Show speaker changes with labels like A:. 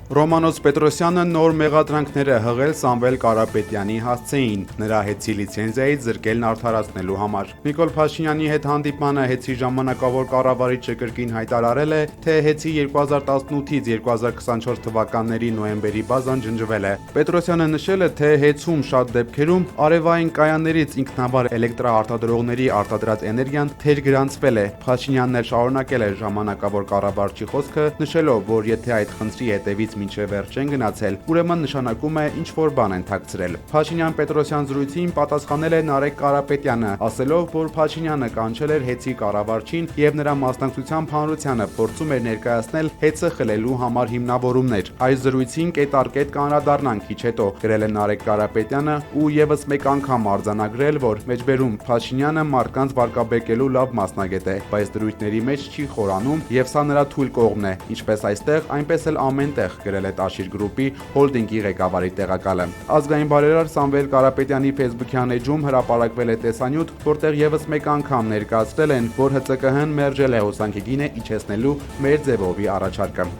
A: Ռոմանոս Պետրոսյանը նոր մեղադրանքներ է հղել Սամվել Կարապետյանի հասցեին, նրա հետցի լիցենզիայից զրկելն արդարացնելու համար։ Նիկոլ Փաշինյանի հետ հանդիպմանը հետցի ժամանակավոր կառավարիչը կրկին հայտարարել է, թե հետցի 2018-ից 2024 թվականների նոյեմբերի բազան ջնջվել է։ Պետրոսյանը նշել է, թե հետցում շատ դեպքերում արևային կայաններից ինքնաբար էլեկտրաարտադրողների արտադրած էներգիան թերգրանցվել է։ Փաշինյանն էլ շարունակել է ժամանակավոր կառավարչի խոսքը, նշելով, որ եթե այդ խնդրի հետևից մինչև վերջ չեն գնացել, ուրեմն նշանակում է ինչ-որ բան են թաքցրել։ Փաշինյան-Պետրոսյան զրույցին պատասխանել է Նարեկ Կարապետյանը, ասելով, որ Փաշինյանը կանչել էր հետցի կառավարչին եւ նրա մասնակցությամբ հանրությանը փորձում էր ներկայացնել հետցը խլելու համար հիմնավորումներ։ Այս զրույցին կետարկետ կանրադառնանք քիչ հետո, գրել է Նարեկ Կարապետյանը ու եւս մեկ անգամ արձանագրել, որ մեջբերում Փաշինյանը մարդկանց վարկաբեկելու լավ մասնագետ է, բայց դրույթների մեջ չի խորանում եւ սա նրա թույլ կողմն է, ինչպես այստեղ, այնպես էլ ամենտեղ, գրել է Տաշիր գրուպի հոլդինգի ղեկավարի տեղակալը։ Ազգային բարերար Սամվել Կարապետյանի Facebook-յան էջում հրապարակվել է տեսանյութ, որտեղ եւս մեկ անգամ ներկայացրել են, որ ՀՑԿՀ-ն մերժել է հոսանքի գինը իջեցնելու մեր ձևովի առաջարկը։